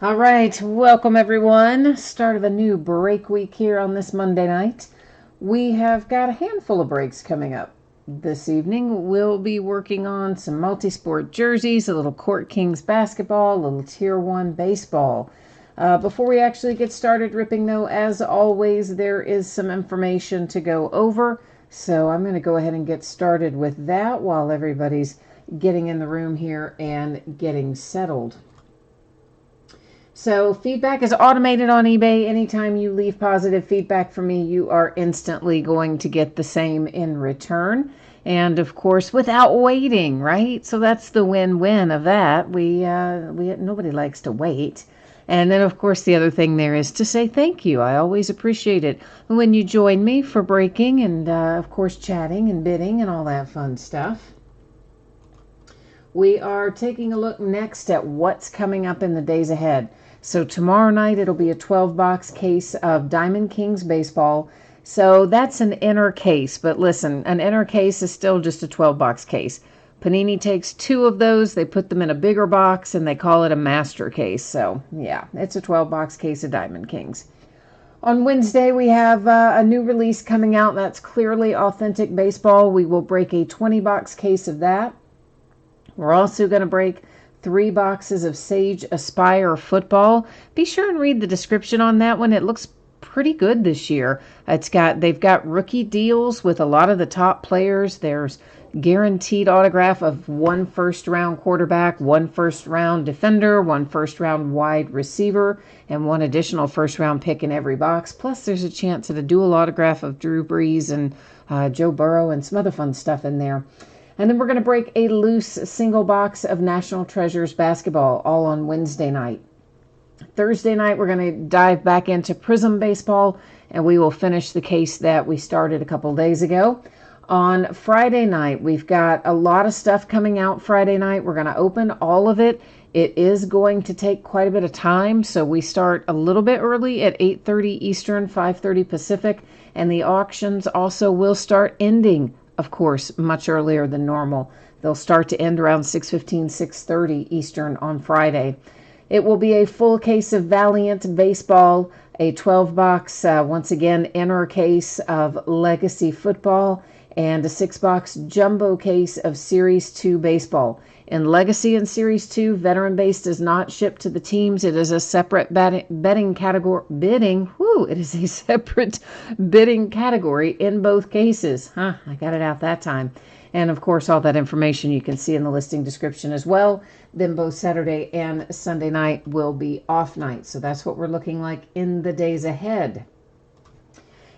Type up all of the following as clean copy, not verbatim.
All right, welcome everyone. Start of a new break week here on this Monday night. We have got a handful of breaks coming up. This evening, we'll be working on some multi-sport jerseys, a little Court Kings basketball, a little Tier 1 baseball. Before we actually get started ripping, though, as always, there is some information to go over. So I'm going to go ahead and get started with that while everybody's getting in the room here and getting settled. So feedback is automated on eBay. Anytime you leave positive feedback for me, you are instantly going to get the same in return. And of course, without waiting, right? So that's the win-win of that. We nobody likes to wait. And then, of course, the other thing there is to say thank you. I always appreciate it when you join me for breaking and, of course, chatting and bidding and all that fun stuff. We are taking a look next at what's coming up in the days ahead. So tomorrow night it'll be a 12-box case of Diamond Kings baseball. So that's an inner case, but listen, an inner case is still just a 12-box case. Panini takes 2 of those, they put them in a bigger box, and they call it a master case. So yeah, it's a 12-box case of Diamond Kings. On Wednesday, we have a new release coming out. That's Clearly Authentic Baseball. We will break a 20-box case of that. We're also going to break 3 boxes of Sage Aspire football. Be sure and read the description on that one. It looks pretty good this year. They've got rookie deals with a lot of the top players. There's guaranteed autograph of 1 first-round quarterback, 1 first-round defender, 1 first-round wide receiver, and 1 additional first-round pick in every box. Plus, there's a chance at a dual autograph of Drew Brees and Joe Burrow and some other fun stuff in there. And then we're going to break a loose single box of National Treasures basketball, all on Wednesday night. Thursday night, we're going to dive back into Prism baseball, and we will finish the case that we started a couple days ago. On Friday night, we've got a lot of stuff coming out Friday night. We're going to open all of it. It is going to take quite a bit of time, so we start a little bit early at 8:30 Eastern, 5:30 Pacific, and the auctions also will start ending, of course, much earlier than normal. They'll start to end around 6:15, 6:30 Eastern on Friday. It will be a full case of Valiant Baseball, a 12-box, once again, inner case of Legacy Football, and a 6-box jumbo case of Series 2 Baseball. In Legacy and Series 2, Veteran Base does not ship to the teams. It is a separate bidding category. It is a separate bidding category in both cases. I got it out that time. And of course, all that information you can see in the listing description as well. Then both Saturday and Sunday night will be off nights. So that's what we're looking like in the days ahead.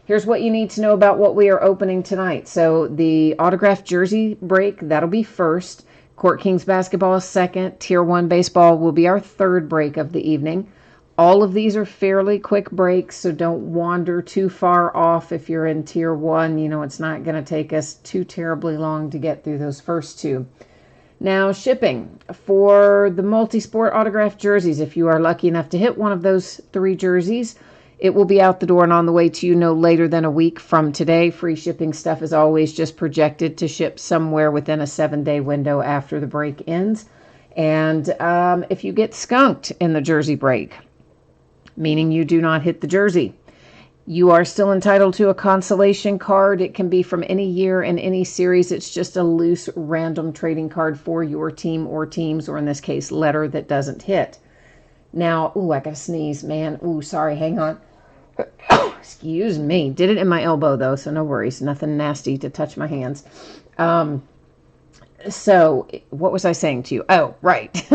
Here's what you need to know about what we are opening tonight. So the autographed jersey break, that'll be first. Court Kings basketball is second. Tier 1 baseball will be our third break of the evening. All of these are fairly quick breaks, so don't wander too far off if you're in Tier 1. You know, it's not going to take us too terribly long to get through those first 2. Now, shipping for the multi-sport autographed jerseys, if you are lucky enough to hit one of those 3 jerseys, it will be out the door and on the way to you no later than a week from today. Free shipping stuff is always just projected to ship somewhere within a 7-day window after the break ends. And if you get skunked in the jersey break, meaning you do not hit the jersey, you are still entitled to a consolation card. It can be from any year and any series. It's just a loose random trading card for your team or teams, or in this case, letter that doesn't hit. Now, I got to sneeze, man. Sorry, hang on. Excuse me. Did it in my elbow, though, so no worries. Nothing nasty to touch my hands. So what was I saying to you? Oh, right.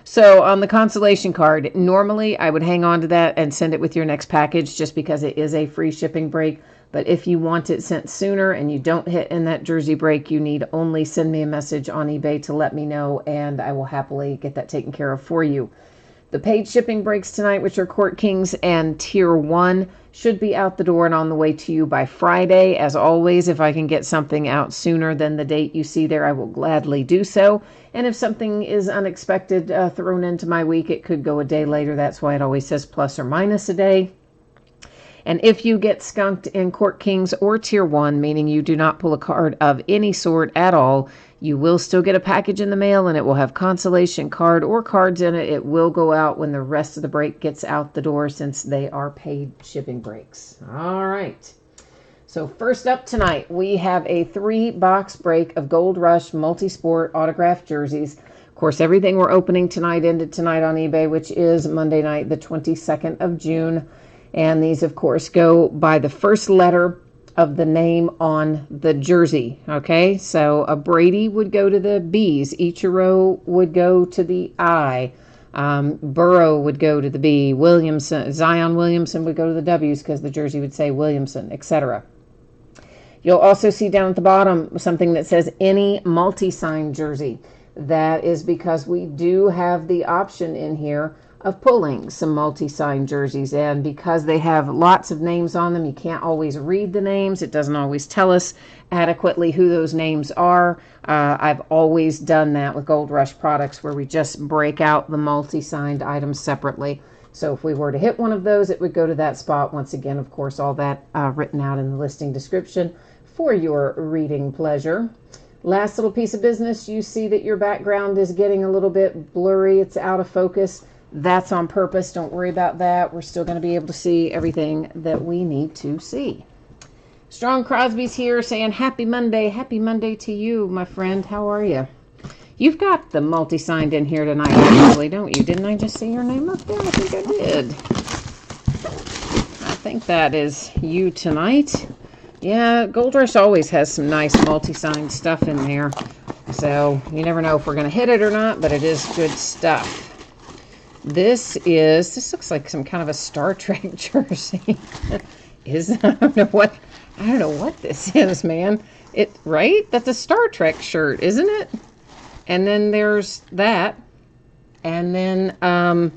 So on the consolation card, normally I would hang on to that and send it with your next package just because it is a free shipping break. But if you want it sent sooner and you don't hit in that jersey break, you need only send me a message on eBay to let me know, and I will happily get that taken care of for you. The paid shipping breaks tonight, which are Court Kings and Tier 1, should be out the door and on the way to you by Friday. As always, if I can get something out sooner than the date you see there, I will gladly do so. And if something is unexpected thrown into my week, it could go a day later. That's why it always says plus or minus a day. And if you get skunked in Court Kings or Tier 1, meaning you do not pull a card of any sort at all, you will still get a package in the mail, and it will have consolation card or cards in it. It will go out when the rest of the break gets out the door, since they are paid shipping breaks. All right. So first up tonight, we have a 3-box break of Gold Rush multi-sport autographed jerseys. Of course, everything we're opening tonight ended tonight on eBay, which is Monday night, the 22nd of June. And these, of course, go by the first letter of the name on the jersey. Okay, so a Brady would go to the B's. Ichiro would go to the I. Burrow would go to the B. Zion Williamson would go to the W's because the jersey would say Williamson, etc. You'll also see down at the bottom something that says any multi-sign jersey. That is because we do have the option in here of pulling some multi-sign jerseys, and because they have lots of names on them, you can't always read the names. It doesn't always tell us adequately who those names are. I've always done that with Gold Rush products, where we just break out the multi-signed items separately. So if we were to hit one of those, it would go to that spot. Once again, of course, all that written out in the listing description for your reading pleasure. Last little piece of business, you see that your background is getting a little bit blurry. It's out of focus. That's on purpose. Don't worry about that. We're still going to be able to see everything that we need to see. Strong Crosby's here saying happy Monday. Happy Monday to you, my friend. How are you? You've got the multi-signed in here tonight, actually, don't you? Didn't I just see your name up there? I think I did. I think that is you tonight. Yeah, Gold Rush always has some nice multi-signed stuff in there. So you never know if we're going to hit it or not, but it is good stuff. This looks like some kind of a Star Trek jersey. I don't know what this is, man. Right? That's a Star Trek shirt, isn't it? And then there's that. And then I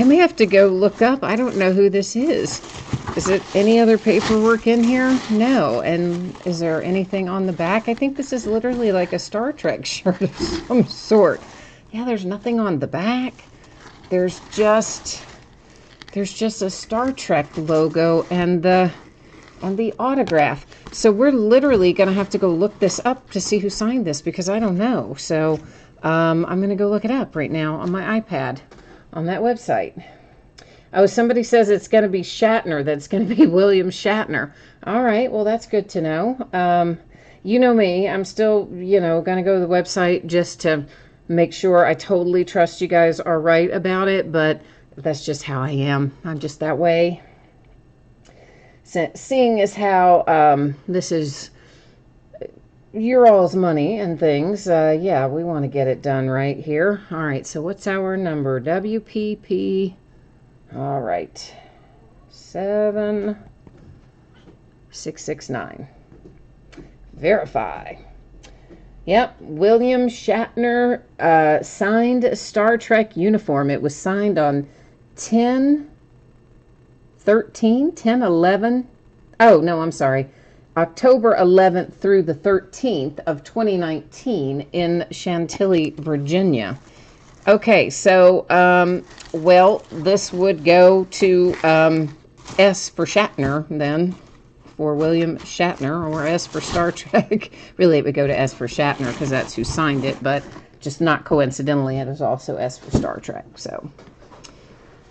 may have to go look up. I don't know who this is. Is it any other paperwork in here? No. And is there anything on the back? I think this is literally like a Star Trek shirt of some sort. Yeah, there's nothing on the back. There's just a Star Trek logo and the autograph. So we're literally going to have to go look this up to see who signed this, because I don't know. So I'm going to go look it up right now on my iPad on that website. Oh, somebody says it's going to be Shatner. That's going to be William Shatner. All right, well, that's good to know. You know me. I'm still, going to go to the website just to make sure. I totally trust you guys are right about it, but that's just how I am. I'm just that way. Seeing as how this is your all's money and things, yeah, we want to get it done right here. All right, so what's our number? WPP. All right, 7669. Verify. Yep, William Shatner signed Star Trek uniform. It was signed on 10/11. Oh, no, I'm sorry. October 11th through the 13th of 2019 in Chantilly, Virginia. Okay, so, well, this would go to S for Shatner then, for William Shatner, or S for Star Trek. Really, it would go to S for Shatner because that's who signed it, but just not coincidentally, it is also S for Star Trek. So,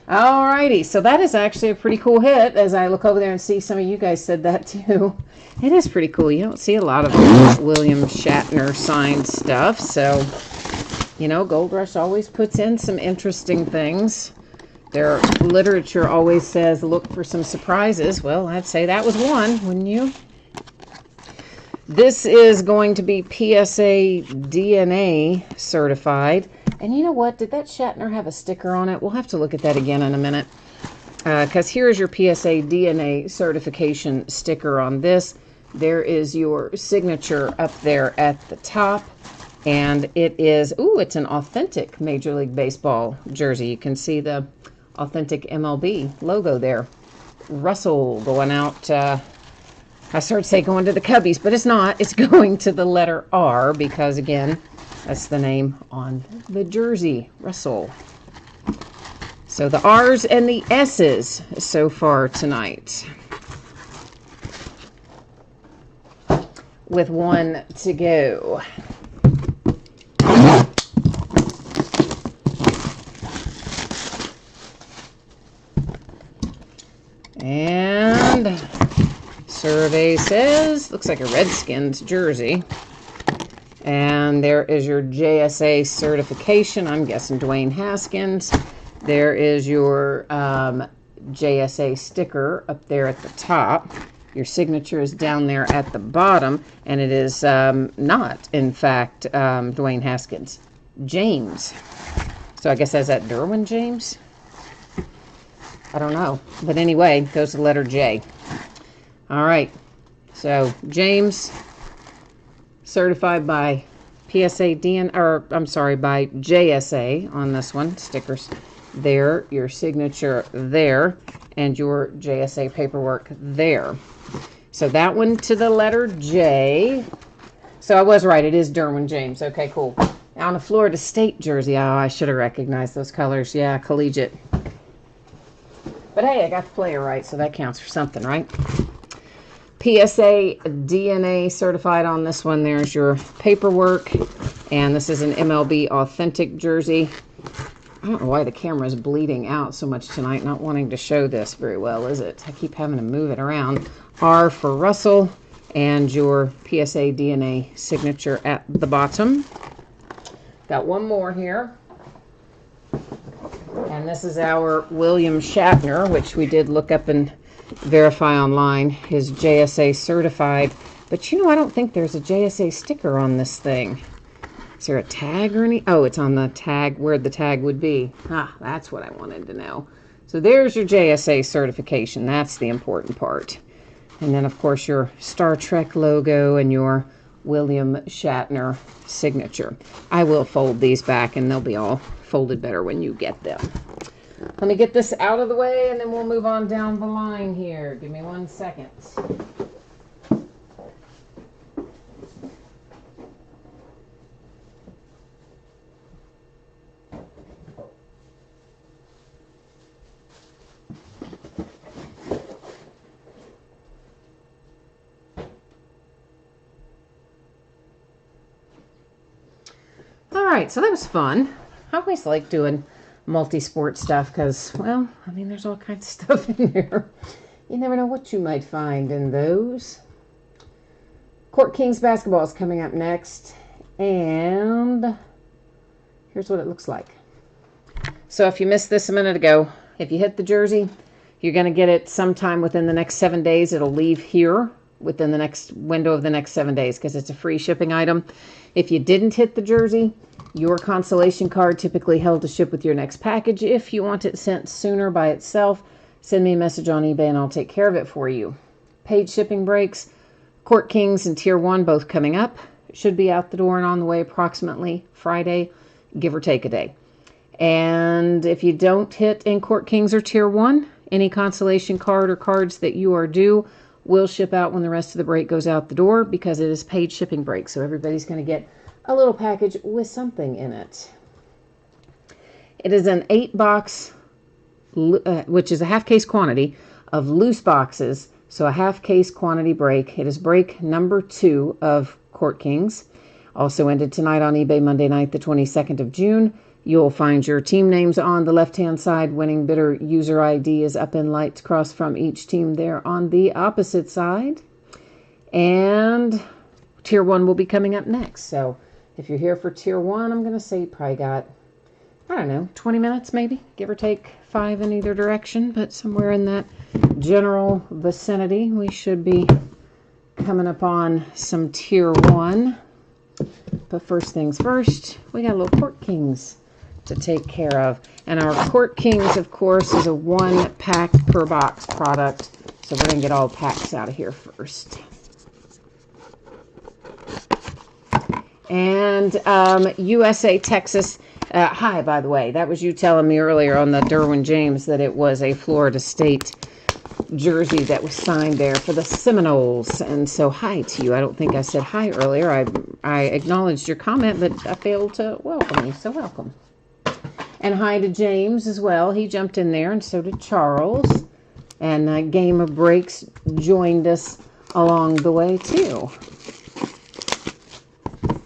alrighty, so that is actually a pretty cool hit. As I look over there and see some of you guys said that too. It is pretty cool. You don't see a lot of William Shatner signed stuff, so Gold Rush always puts in some interesting things. Their literature always says, look for some surprises. Well, I'd say that was one, wouldn't you? This is going to be PSA DNA certified. And you know what? Did that Shatner have a sticker on it? We'll have to look at that again in a minute. Because here's your PSA DNA certification sticker on this. There is your signature up there at the top. And it is, it's an authentic Major League Baseball jersey. You can see the authentic MLB logo there. Russell going out, I started to say going to the Cubbies, but it's not. It's going to the letter R because, again, that's the name on the jersey, Russell. So the R's and the S's so far tonight, with one to go. And survey says, looks like a Redskins jersey. And there is your JSA certification. I'm guessing Dwayne Haskins. There is your JSA sticker up there at the top. Your signature is down there at the bottom. And it is not, in fact, Dwayne Haskins. James. So I guess that's that Derwin James? I don't know. But anyway, goes to the letter J. All right. So James, certified by by JSA on this one. Stickers there, your signature there, and your JSA paperwork there. So that one to the letter J. So I was right. It is Derwin James. Okay, cool. On a Florida State jersey. Oh, I should have recognized those colors. Yeah, collegiate. But hey, I got the player right, so that counts for something, right? PSA DNA certified on this one. There's your paperwork. And this is an MLB authentic jersey. I don't know why the camera is bleeding out so much tonight. Not wanting to show this very well, is it? I keep having to move it around. R for Russell. And your PSA DNA signature at the bottom. Got one more here. And this is our William Shatner, which we did look up and verify online. His JSA certified. But you know, I don't think there's a JSA sticker on this thing. Is there a tag or any? Oh, it's on the tag where the tag would be. Ah, that's what I wanted to know. So there's your JSA certification. That's the important part. And then, of course, your Star Trek logo and your William Shatner signature. I will fold these back and they'll be all folded better when you get them. Let me get this out of the way and then we'll move on down the line here. Give me 1 second. All right, so that was fun. I always like doing multi-sport stuff because, well, I mean, there's all kinds of stuff in there. You never know what you might find in those. Court Kings basketball is coming up next, and here's what it looks like. So if you missed this a minute ago, if you hit the jersey, you're going to get it sometime within the next 7 days. It'll leave here within the next window of the next 7 days because it's a free shipping item. If you didn't hit the jersey, your consolation card typically held to ship with your next package. If you want it sent sooner by itself, send me a message on eBay and I'll take care of it for you. Paid shipping breaks, Court Kings and Tier 1 both coming up. Should be out the door and on the way approximately Friday, give or take a day. And if you don't hit in Court Kings or Tier 1, any consolation card or cards that you are due will ship out when the rest of the break goes out the door because it is paid shipping break. So everybody's going to get a little package with something in it. It is an 8-box, which is a half-case quantity of loose boxes. So a half-case quantity break. It is break number 2 of Court Kings. Also ended tonight on eBay Monday night, the 22nd of June. You'll find your team names on the left-hand side. Winning bidder user ID is up in lights across from each team there on the opposite side. And Tier 1 will be coming up next. So if you're here for Tier 1, I'm going to say you probably got, I don't know, 20 minutes maybe, give or take 5 in either direction. But somewhere in that general vicinity, we should be coming up on some Tier 1. But first things first, we got a little Court Kings to take care of. And our Court Kings, of course, is a 1 pack per box product. So we're going to get all packs out of here first. And USA, Texas. Hi, by the way. That was you telling me earlier on the Derwin James that it was a Florida State jersey that was signed there for the Seminoles. And so hi to you. I don't think I said hi earlier. I acknowledged your comment, but I failed to welcome you. So welcome. And hi to James as well. He jumped in there, and so did Charles. And Game of Breaks joined us along the way, too.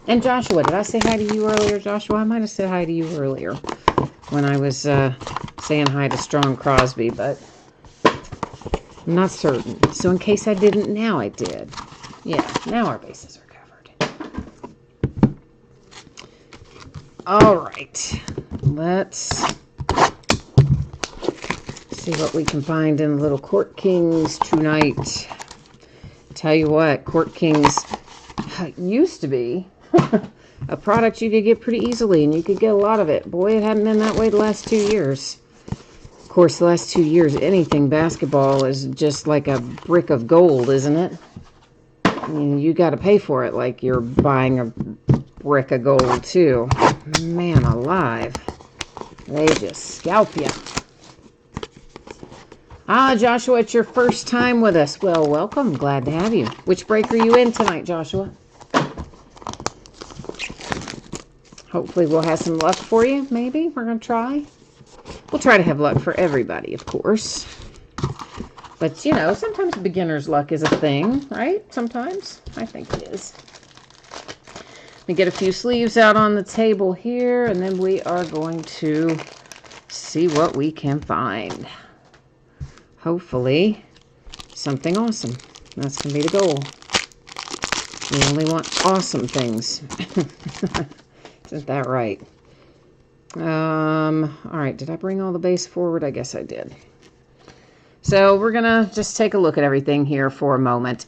And Joshua, did I say hi to you earlier, Joshua? I might have said hi to you earlier when I was saying hi to Strong Crosby, but I'm not certain. So in case I didn't, now I did. Yeah, now our bases are covered. All right. Let's see what we can find in Little Court Kings tonight. Tell you what, Court Kings used to be a product you could get pretty easily, and you could get a lot of it. Boy, it hadn't been that way the last 2 years. Of course, the last 2 years, anything basketball is just like a brick of gold, isn't it? I mean, you got to pay for it like you're buying a brick of gold, too. Man alive. They just scalp you. Ah, Joshua, it's your first time with us. Well, welcome. Glad to have you. Which break are you in tonight, Joshua? Hopefully we'll have some luck for you, maybe. We're going to try. We'll try to have luck for everybody, of course. But, you know, sometimes beginner's luck is a thing, right? Sometimes. I think it is. We get a few sleeves out on the table here, and then we are going to see what we can find. Hopefully, something awesome. That's going to be the goal. We only want awesome things. Isn't that right? All right, did I bring all the base forward? I guess I did. So we're going to just take a look at everything here for a moment.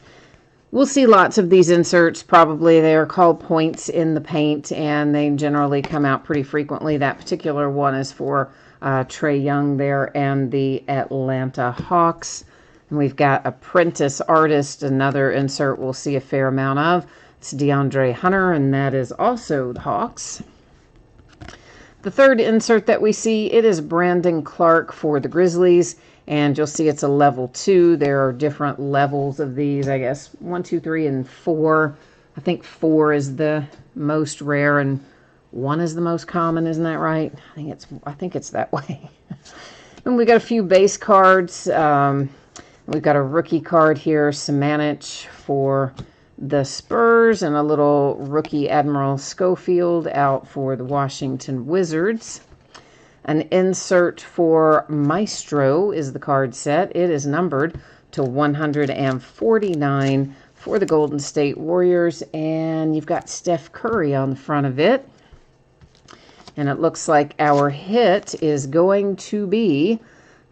We'll see lots of these inserts. Probably they're called points in the paint, and they generally come out pretty frequently. That particular one is for Trae Young there and the Atlanta Hawks. And we've got Apprentice Artist, another insert we'll see a fair amount of. It's DeAndre Hunter, and that is also the Hawks. The third insert that we see, it is Brandon Clark for the Grizzlies, and you'll see it's a level 2. There are different levels of these, I guess 1, 2, 3, and 4. I think 4 is the most rare, and 1 is the most common. Isn't that right? I think it's that way. And we got a few base cards. We've got a rookie card here, Samanich for the Spurs, and a little rookie Admiral Schofield out for the Washington Wizards. An insert for Maestro is the card set. It is numbered to 149 for the Golden State Warriors, and you've got Steph Curry on the front of it. And it looks like our hit is going to be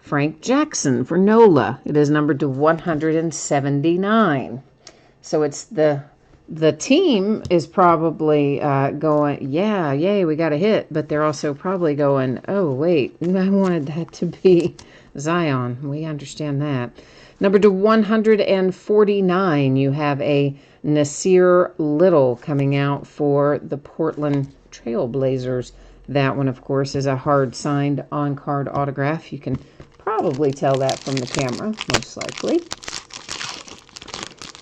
Frank Jackson for NOLA. It is numbered to 179. So it's the team is probably going, yeah, yay, we got a hit. But they're also probably going, oh, wait, I wanted that to be Zion. We understand that. Number to 149, you have a Nasir Little coming out for the Portland Trailblazers. That one, of course, is a hard-signed on-card autograph. You can probably tell that from the camera, most likely.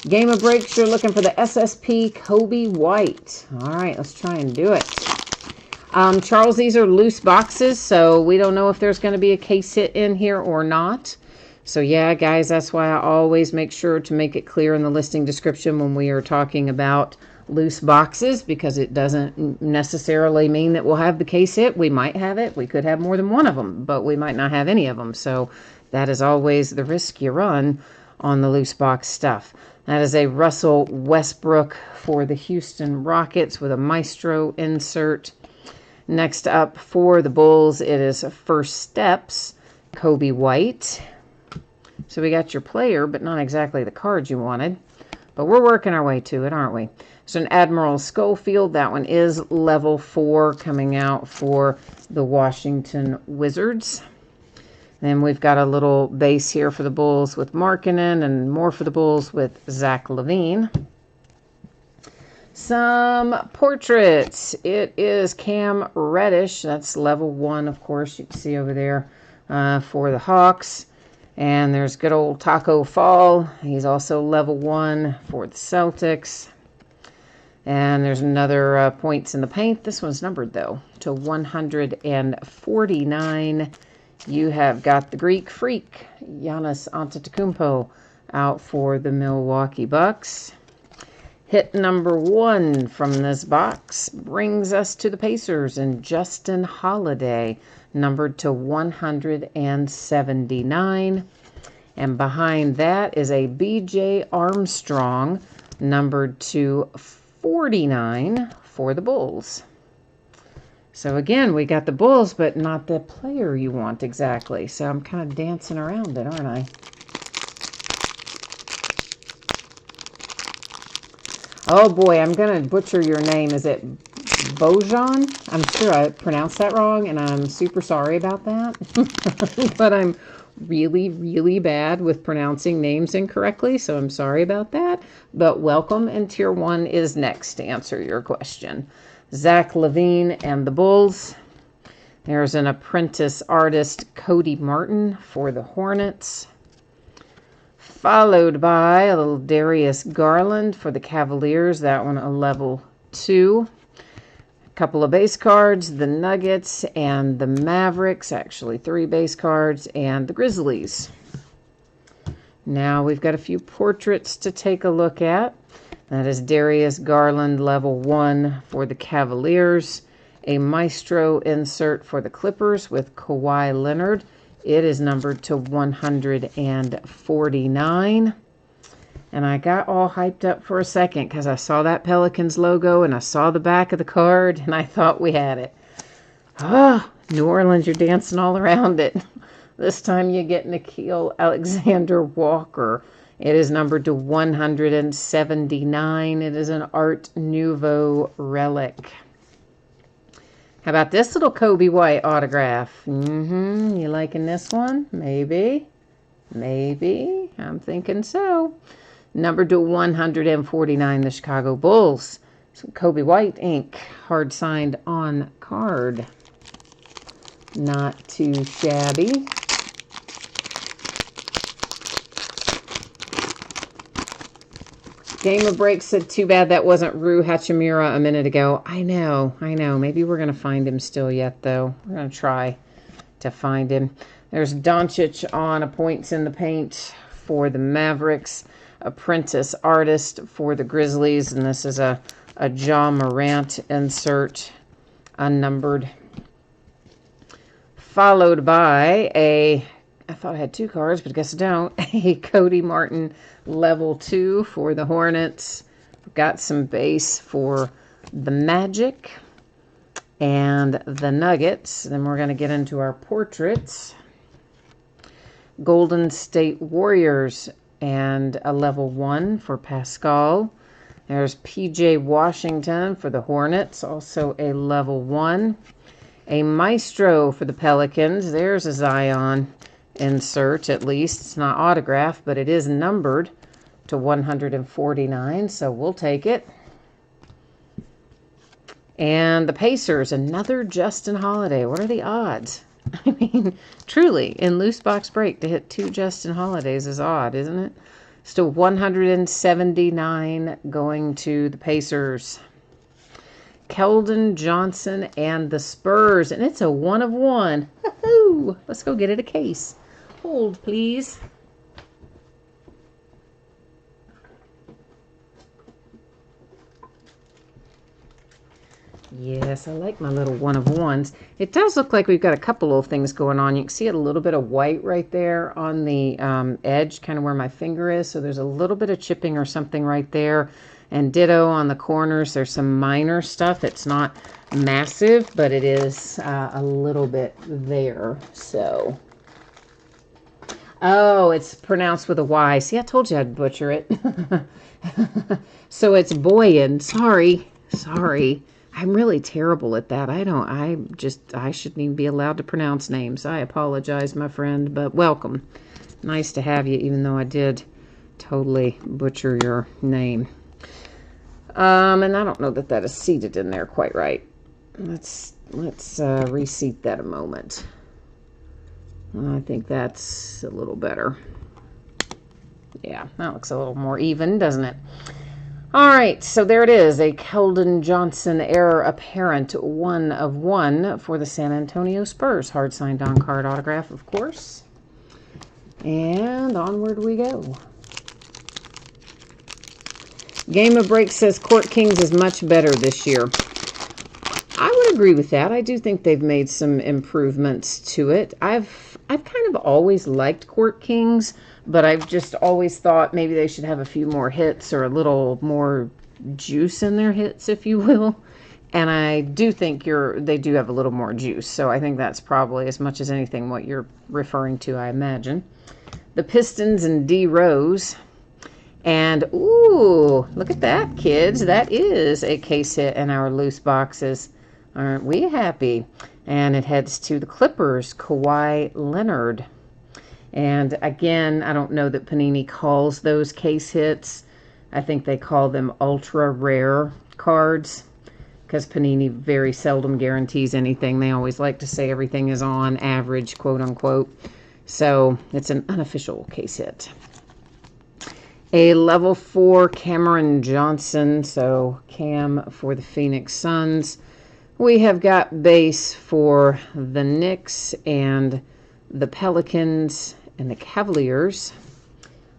Game of Breaks, you're looking for the SSP Kobe White. All right, let's try and do it. Charles, these are loose boxes, so we don't know if there's going to be a case hit in here or not. So yeah, guys, that's why I always make sure to make it clear in the listing description when we are talking about loose boxes, because it doesn't necessarily mean that we'll have the case hit. We might have it. We could have more than one of them, but we might not have any of them. So that is always the risk you run on the loose box stuff. That is a Russell Westbrook for the Houston Rockets with a Maestro insert. Next up for the Bulls, it is First Steps, Kobe White. So we got your player, but not exactly the card you wanted. But we're working our way to it, aren't we? So an Admiral Schofield, that one is level 4 coming out for the Washington Wizards. Then we've got a little base here for the Bulls with Markkanen, and more for the Bulls with Zach LaVine. Some portraits. It is Cam Reddish. That's level 1, of course. You can see over there for the Hawks. And there's good old Taco Fall. He's also level 1 for the Celtics. And there's another points in the paint. This one's numbered, though, to 149. You have got the Greek Freak, Giannis Antetokounmpo, out for the Milwaukee Bucks. Hit number 1 from this box brings us to the Pacers and Justin Holiday, numbered to 179. And behind that is a B.J. Armstrong, numbered to 49 for the Bulls. So again, we got the Bulls, but not the player you want exactly. So I'm kind of dancing around it, aren't I? Oh boy, I'm going to butcher your name. Is it Bojan? I'm sure I pronounced that wrong, and I'm super sorry about that. But I'm really, really bad with pronouncing names incorrectly, so I'm sorry about that. But welcome, and Tier 1 is next to answer your question. Zach LaVine and the Bulls. There's an apprentice artist, Cody Martin, for the Hornets. Followed by a little Darius Garland for the Cavaliers. That one a level 2. Couple of base cards, the Nuggets and the Mavericks, actually 3 base cards, and the Grizzlies. Now we've got a few portraits to take a look at. That is Darius Garland, level 1 for the Cavaliers. A Maestro insert for the Clippers with Kawhi Leonard. It is numbered to 149. And I got all hyped up for a second because I saw that Pelicans logo and I saw the back of the card and I thought we had it. Ah, New Orleans, you're dancing all around it. This time you get Nickeil Alexander-Walker. It is numbered to 179. It is an Art Nouveau relic. How about this little Kobe White autograph? You liking this one? Maybe. Maybe. I'm thinking so. Numbered to 149, the Chicago Bulls. Some Kobe White ink, hard signed on card. Not too shabby. Game of Break said, too bad that wasn't Rui Hachimura a minute ago. I know. Maybe we're going to find him still yet, though. We're going to try to find him. There's Doncic on a points in the paint for the Mavericks. Apprentice artist for the Grizzlies. And this is a Ja Morant insert, unnumbered. Followed by I thought I had 2 cards, but I guess I don't. A Cody Martin level 2 for the Hornets. Got some base for the Magic and the Nuggets. Then we're going to get into our portraits. Golden State Warriors and a level 1 for Pascal. There's PJ Washington for the Hornets, also a level 1. A Maestro for the Pelicans. There's a Zion insert, at least. It's not autographed, but it is numbered to 149, so we'll take it. And the Pacers, another Justin Holiday. What are the odds? I mean, truly, in loose box break, to hit 2 Justin Holidays is odd, isn't it? Still 179 going to the Pacers. Keldon Johnson and the Spurs, and it's a 1 of 1. Woohoo! Let's go get it a case. Hold, please. Yes, I like my little 1 of 1s. It does look like we've got a couple of things going on. You can see a little bit of white right there on the edge, kind of where my finger is. So there's a little bit of chipping or something right there. And ditto on the corners. There's some minor stuff. It's not massive, but it is a little bit there. So, oh, it's pronounced with a Y. See, I told you I'd butcher it. So it's Boyan. Sorry. I'm really terrible at that. I shouldn't even be allowed to pronounce names. I apologize, my friend, but welcome. Nice to have you, even though I did totally butcher your name. And I don't know that is seated in there quite right. Let's reseat that a moment. I think that's a little better. Yeah, that looks a little more even, doesn't it? All right, so there it is, a Keldon Johnson heir apparent 1/1 for the San Antonio Spurs. Hard signed on card autograph, of course. And onward we go. Game of Break says Court Kings is much better this year. I would agree with that. I do think they've made some improvements to it. I've kind of always liked Court Kings, but I've just always thought maybe they should have a few more hits or a little more juice in their hits, if you will. And I do think they do have a little more juice. So I think that's probably as much as anything what you're referring to, I imagine. The Pistons and D Rose. And, ooh, look at that, kids. That is a case hit in our loose boxes. Aren't we happy? And it heads to the Clippers, Kawhi Leonard. And again, I don't know that Panini calls those case hits. I think they call them ultra rare cards because Panini very seldom guarantees anything. They always like to say everything is on average, quote unquote. So it's an unofficial case hit. A level 4 Cameron Johnson, so Cam for the Phoenix Suns. We have got base for the Knicks and the Pelicans and the Cavaliers.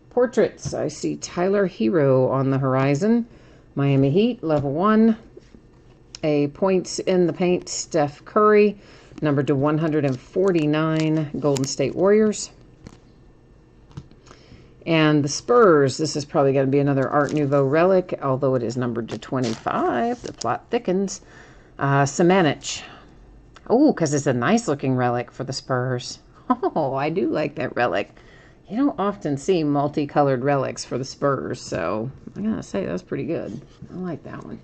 Portraits, I see Tyler Hero on the horizon. Miami Heat, level 1. A points in the paint, Steph Curry, numbered to 149, Golden State Warriors. And the Spurs, this is probably going to be another Art Nouveau relic, although it is numbered to 25. The plot thickens. Samanich. Oh, because it's a nice-looking relic for the Spurs. Oh, I do like that relic. You don't often see multicolored relics for the Spurs, so I gotta say, that's pretty good. I like that one.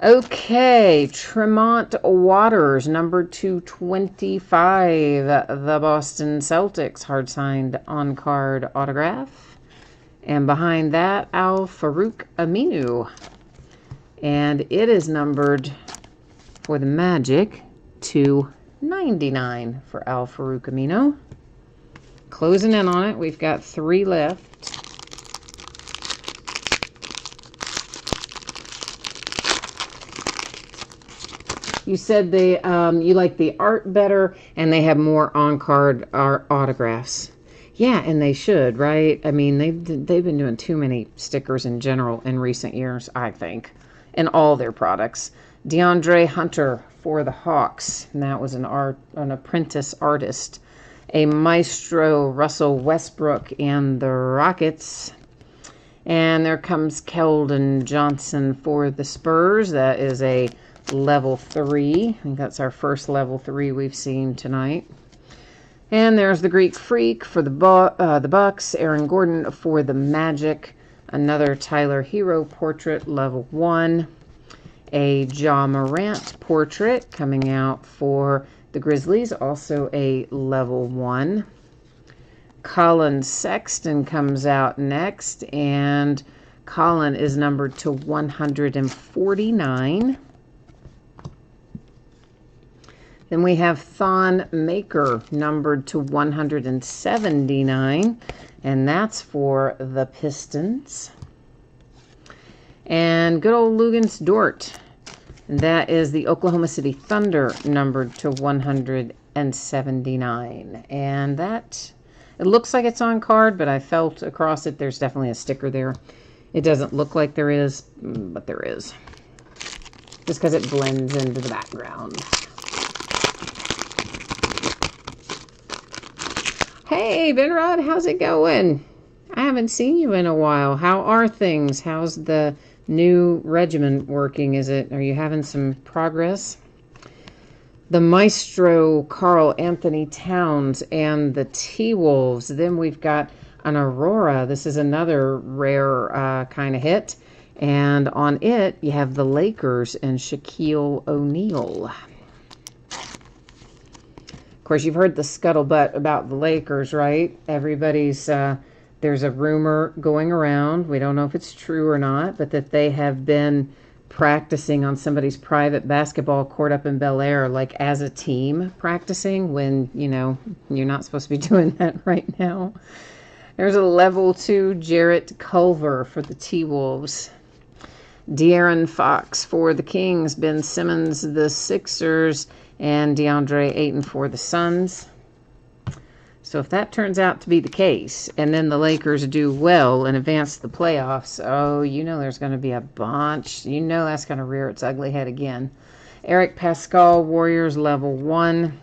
Okay, Tremont Waters, number 225, the Boston Celtics, hard-signed on-card autograph. And behind that, Al-Farouq Aminu. And it is numbered for the Magic to 99 for Al-Farouq Aminu. Closing in on it, we've got 3 left. You said you like the art better, and they have more on-card autographs. Yeah, and they should, right? I mean, they've been doing too many stickers in general in recent years, I think, in all their products. DeAndre Hunter for the Hawks, and that was an apprentice artist. A Maestro Russell Westbrook and the Rockets. And there comes Keldon Johnson for the Spurs. That is a level 3. I think that's our first level 3 we've seen tonight. And there's the Greek Freak for the Bucks. Aaron Gordon for the Magic. Another Tyler Hero portrait, level 1. A Ja Morant portrait coming out for the Grizzlies, also a level 1. Colin Sexton comes out next, and Colin is numbered to 149. Then we have Thon Maker, numbered to 179, and that's for the Pistons. And good old Lugens Dort, that is the Oklahoma City Thunder, numbered to 179. And that, it looks like it's on card, but I felt across it there's definitely a sticker there. It doesn't look like there is, but there is, just because it blends into the background. Hey, Benrod, how's it going? I haven't seen you in a while. How are things? How's the new regiment working? Are you having some progress? The Maestro Carl Anthony Towns and the T-Wolves. Then we've got an Aurora. This is another rare kind of hit. And on it, you have the Lakers and Shaquille O'Neal. Of course, you've heard the scuttlebutt about the Lakers, right? Everybody's, there's a rumor going around, we don't know if it's true or not, but that they have been practicing on somebody's private basketball court up in Bel Air, like as a team practicing when, you know, you're not supposed to be doing that right now. There's a level 2 Jarrett Culver for the T-Wolves. De'Aaron Fox for the Kings. Ben Simmons, the Sixers. And DeAndre Ayton for the Suns. So if that turns out to be the case, and then the Lakers do well and advance to the playoffs, oh, you know there's going to be a bunch. You know that's going to rear its ugly head again. Eric Pascal, Warriors, level 1.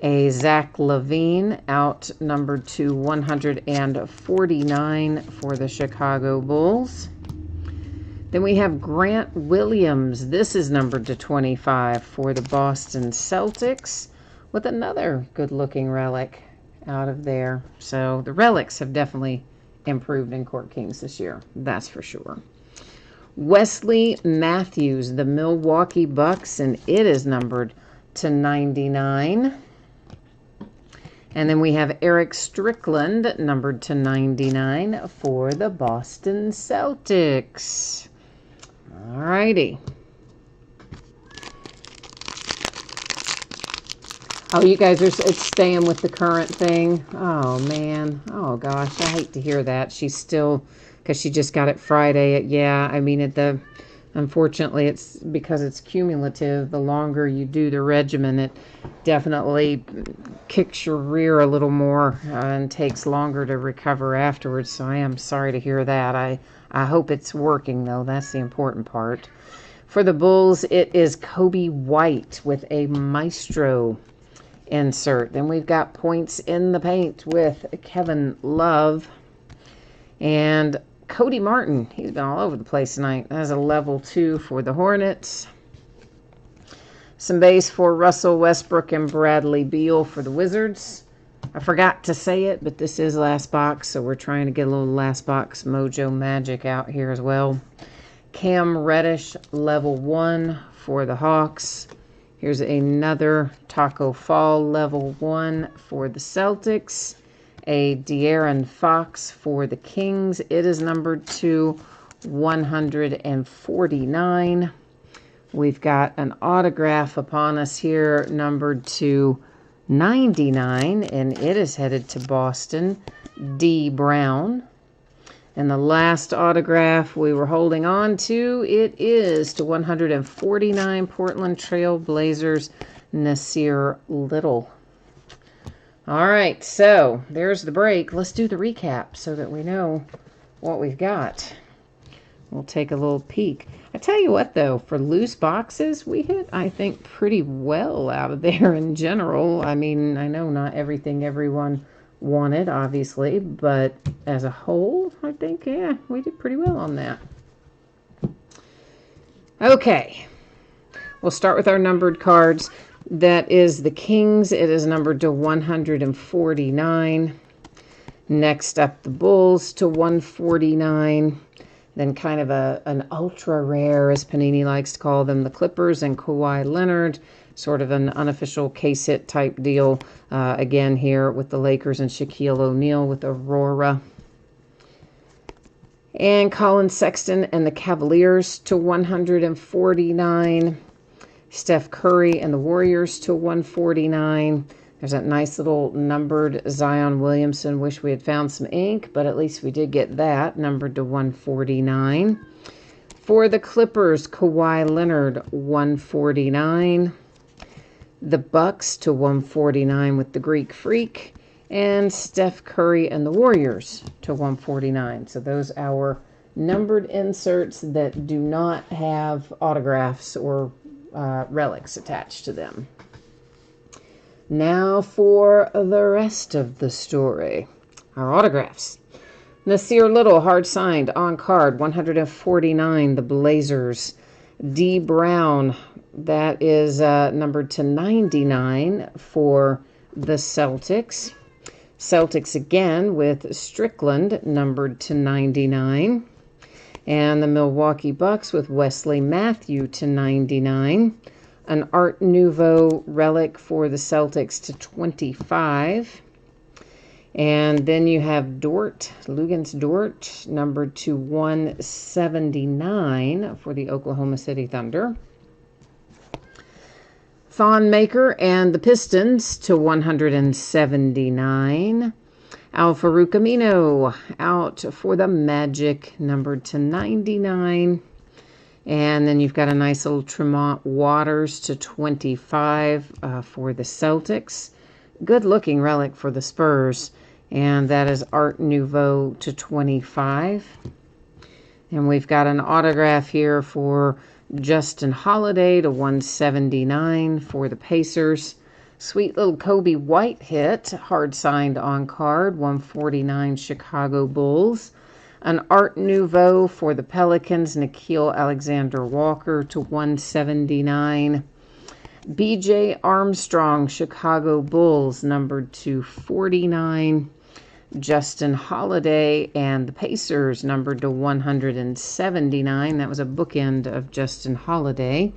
A Zach LaVine, outnumbered to 149 for the Chicago Bulls. Then we have Grant Williams. This is numbered to 25 for the Boston Celtics, with another good-looking relic out of there. So the relics have definitely improved in Court Kings this year. That's for sure. Wesley Matthews, the Milwaukee Bucks, and it is numbered to 99. And then we have Eric Strickland, numbered to 99 for the Boston Celtics. All righty. Oh, you guys are staying with the current thing. Oh, man. Oh, gosh. I hate to hear that. She's still, because she just got it Friday. Yeah, I mean, unfortunately, it's because it's cumulative. The longer you do the regimen, it definitely kicks your rear a little more and takes longer to recover afterwards. So I am sorry to hear that. I hope it's working, though. That's the important part. For the Bulls, it is Kobe White with a Maestro insert. Then we've got points in the paint with Kevin Love and Cody Martin. He's been all over the place tonight. That's a level 2 for the Hornets. Some base for Russell Westbrook and Bradley Beal for the Wizards. I forgot to say it, but this is last box, so we're trying to get a little last box mojo magic out here as well. Cam Reddish, level 1 for the Hawks. Here's another Taco Fall, level 1 for the Celtics. A De'Aaron Fox for the Kings. It is numbered to 149. We've got an autograph upon us here, numbered to 99, and it is headed to Boston. D. Brown. And the last autograph we were holding on to, it is to 149, Portland Trail Blazers, Nasir Little. All right, so there's the break. Let's do the recap so that we know what we've got. We'll take a little peek. I tell you what, though, for loose boxes, we hit, I think, pretty well out of there in general. I mean, I know not everything everyone wanted, obviously, but as a whole, I think, yeah, we did pretty well on that. Okay, we'll start with our numbered cards. That is the Kings. It is numbered to 149. Next up, the Bulls to 149. Then kind of an ultra rare, as Panini likes to call them, the Clippers and Kawhi Leonard. Sort of an unofficial case hit type deal. Again here with the Lakers and Shaquille O'Neal with Aurora. And Colin Sexton and the Cavaliers to 149. Steph Curry and the Warriors to 149. There's that nice little numbered Zion Williamson. Wish we had found some ink, but at least we did get that, numbered to 149. For the Clippers, Kawhi Leonard, 149. The Bucks to 149 with the Greek Freak. And Steph Curry and the Warriors to 149. So those are our numbered inserts that do not have autographs or relics attached to them. Now for the rest of the story. Our autographs. Nasir Little, hard signed, on card, 149, the Blazers. D. Brown, that is numbered to 99 for the Celtics. Celtics again with Strickland, numbered to 99. And the Milwaukee Bucks with Wesley Matthew to 99. An Art Nouveau relic for the Celtics to 25. And then you have Dort, Lugens Dort, numbered to 179 for the Oklahoma City Thunder. Thon Maker and the Pistons to 179. Alfaru Camino out for the Magic, numbered to 99. And then you've got a nice little Tremont Waters to 25 for the Celtics. Good looking relic for the Spurs. And that is Art Nouveau to 25. And we've got an autograph here for Justin Holiday to 179 for the Pacers. Sweet little Kobe White hit, hard signed on card, 149 Chicago Bulls. An Art Nouveau for the Pelicans, Nickeil Alexander-Walker to 179. B.J. Armstrong, Chicago Bulls, numbered to 49. Justin Holiday and the Pacers, numbered to 179. That was a bookend of Justin Holiday.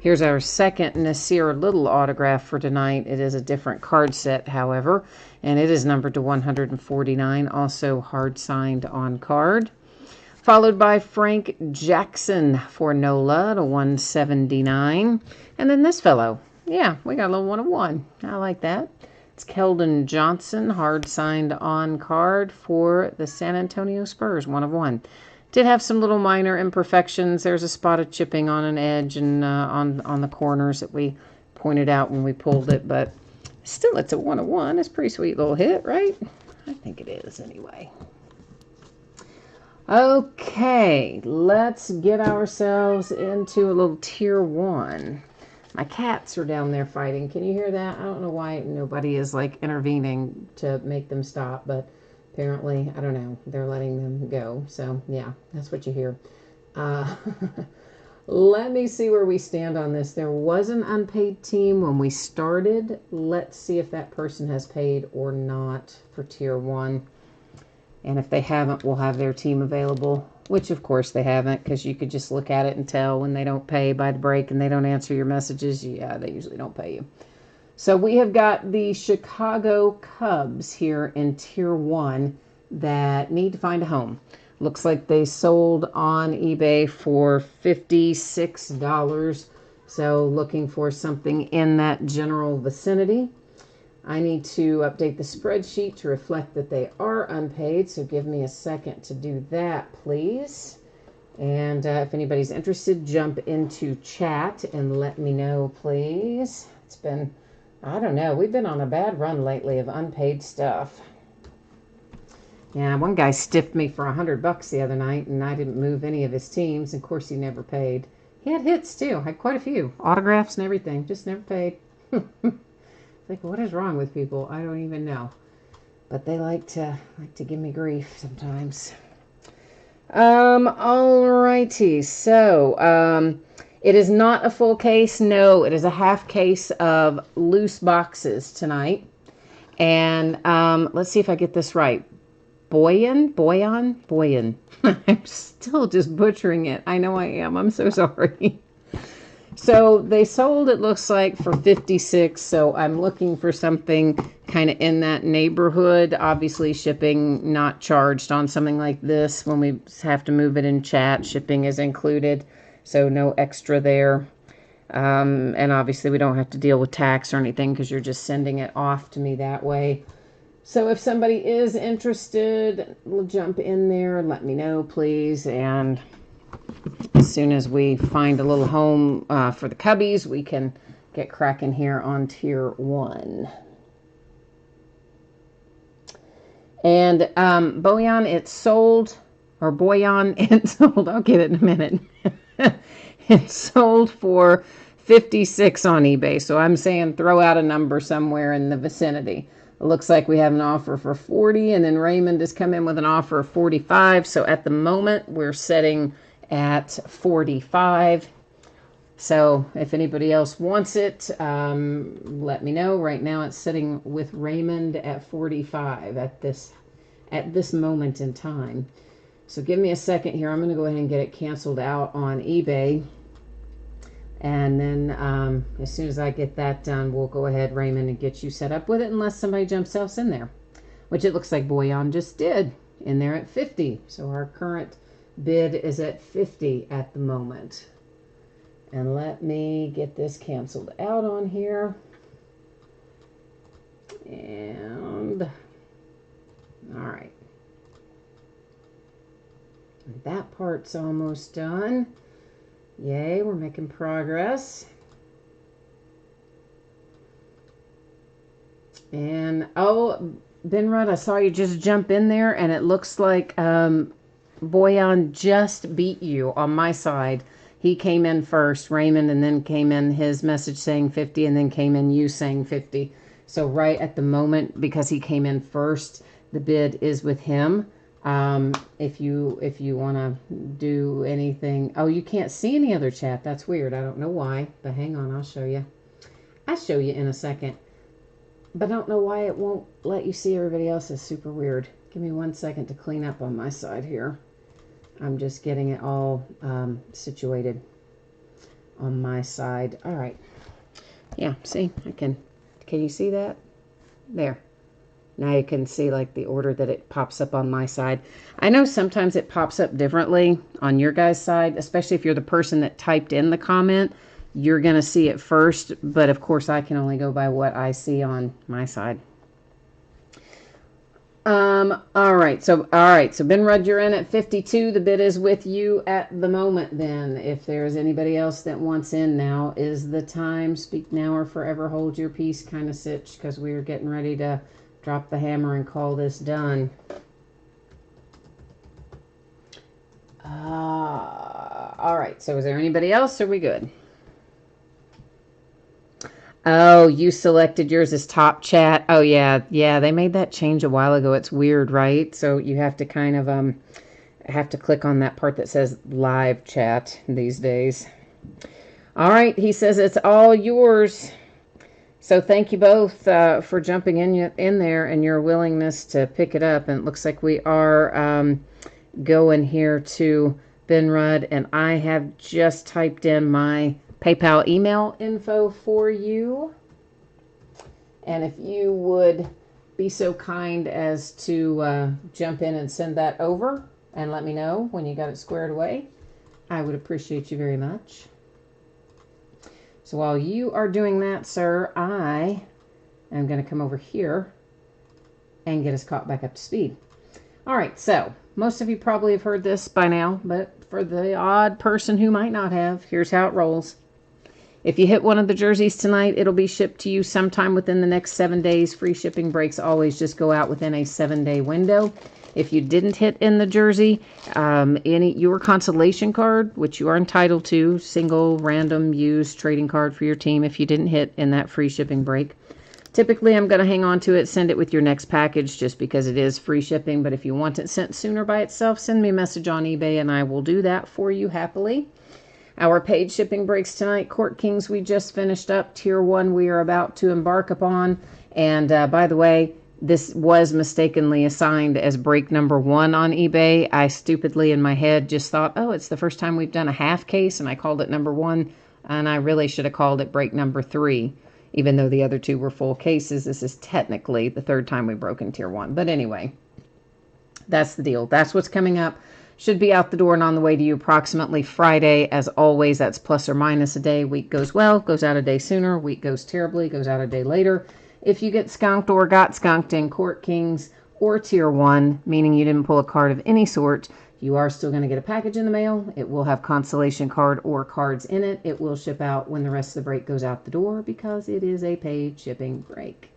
Here's our second Nasir Little autograph for tonight. It is a different card set, however, and it is numbered to 149, also hard signed on card. Followed by Frank Jackson for NOLA to 179. And then this fellow. Yeah, we got a little 1-of-1. I like that. It's Keldon Johnson, hard signed on card for the San Antonio Spurs, 1-of-1. Did have some little minor imperfections. There's a spot of chipping on an edge and on the corners that we pointed out when we pulled it, but still it's a 1-of-1. It's a pretty sweet little hit, right? I think it is anyway. Okay, let's get ourselves into a little tier 1. My cats are down there fighting. Can you hear that? I don't know why nobody is like intervening to make them stop, but apparently, I don't know, they're letting them go. So, yeah, that's what you hear. Let me see where we stand on this. There was an unpaid team when we started. Let's see if that person has paid or not for tier 1. And if they haven't, we'll have their team available, which of course they haven't, because you could just look at it and tell when they don't pay by the break and they don't answer your messages. Yeah, they usually don't pay you. So we have got the Chicago Cubs here in tier 1 that need to find a home. Looks like they sold on eBay for $56. So looking for something in that general vicinity. I need to update the spreadsheet to reflect that they are unpaid, so give me a second to do that, please. And if anybody's interested, jump into chat and let me know, please. It's been, I don't know, we've been on a bad run lately of unpaid stuff. Yeah, one guy stiffed me for $100 the other night, and I didn't move any of his teams. Of course, he never paid. He had hits, too. Had quite a few. Autographs and everything. Just never paid. Like, what is wrong with people? I don't even know. But they like to give me grief sometimes. Alrighty. So, it is not a full case. No, it is a half case of loose boxes tonight. And let's see if I get this right. Boyan. I'm still just butchering it. I know I am. I'm so sorry. So they sold, it looks like, for $56. So I'm looking for something kind of in that neighborhood. Obviously, shipping not charged on something like this. When we have to move it in chat, shipping is included. So no extra there. And obviously, we don't have to deal with tax or anything because you're just sending it off to me that way. So if somebody is interested, we'll jump in there and let me know, please. And as soon as we find a little home for the Cubbies, we can get cracking here on tier 1. And Boyan, it's sold, or Boyan, it's sold. I'll get it in a minute. It's sold for $56 on eBay. So I'm saying throw out a number somewhere in the vicinity. It looks like we have an offer for $40, and then Raymond has come in with an offer of $45. So at the moment, we're setting at $45. So if anybody else wants it, let me know. Right now it's sitting with Raymond at $45 at this moment in time. So give me a second here. I'm going to go ahead and get it canceled out on eBay. And then as soon as I get that done, we'll go ahead, Raymond, and get you set up with it, unless somebody jumps else in there, which it looks like Boyan just did in there at 50. So our current bid is at 50 at the moment. And let me get this canceled out on here. And All right. That part's almost done. Yay, we're making progress. And, oh, Benrod, I saw you just jump in there, and it looks like Boyan just beat you on my side. He came in first, Raymond, and then came in his message saying 50, and then came in you saying 50. So right at the moment, because he came in first, the bid is with him. If you want to do anything. Oh, you can't see any other chat. That's weird. I don't know why, but hang on, I'll show you. I'll show you in a second. But I don't know why it won't let you see everybody else. Is super weird. Give me 1 second to clean up on my side here. I'm just getting it all situated on my side. All right. Yeah, see, can you see that? There. Now you can see like the order that it pops up on my side. I know sometimes it pops up differently on your guys' side, especially if you're the person that typed in the comment. You're going to see it first, but of course I can only go by what I see on my side. All right. So Ben Rudd, you're in at 52. The bid is with you at the moment then. If there's anybody else that wants in, now is the time. Speak now or forever hold your peace kind of sitch, because we are getting ready to drop the hammer and call this done. All right. So is there anybody else? Or are we good? Oh, you selected yours as top chat. Oh, yeah. Yeah, they made that change a while ago. It's weird, right? So you have to kind of have to click on that part that says live chat these days. All right. He says it's all yours. So thank you both for jumping in there and your willingness to pick it up. And it looks like we are going here to Ben Rudd. And I have just typed in my PayPal email info for you. And if you would be so kind as to jump in and send that over and let me know when you got it squared away, I would appreciate you very much. So while you are doing that, sir, I am going to come over here and get us caught back up to speed. All right, so most of you probably have heard this by now, but for the odd person who might not have, here's how it rolls. If you hit one of the jerseys tonight, it'll be shipped to you sometime within the next 7 days. Free shipping breaks always just go out within a 7-day window. If you didn't hit in the jersey, your consolation card, which you are entitled to, single, random, used trading card for your team if you didn't hit in that free shipping break. Typically, I'm going to hang on to it, send it with your next package just because it is free shipping. But if you want it sent sooner by itself, send me a message on eBay and I will do that for you happily. Our paid shipping breaks tonight. Court Kings, we just finished up. Tier 1, we are about to embark upon. And by the way, this was mistakenly assigned as break number 1 on eBay. I stupidly in my head just thought, oh, it's the first time we've done a half case, and I called it number 1. And I really should have called it break number 3. Even though the other 2 were full cases, this is technically the 3rd time we've broken tier 1. But anyway, that's the deal. That's what's coming up. Should be out the door and on the way to you approximately Friday. As always, that's plus or minus a day. Week goes well, goes out a day sooner. Week goes terribly, goes out a day later. If you get skunked or got skunked in Court Kings or Tier 1, meaning you didn't pull a card of any sort, you are still going to get a package in the mail. It will have consolation card or cards in it. It will ship out when the rest of the break goes out the door because it is a paid shipping break.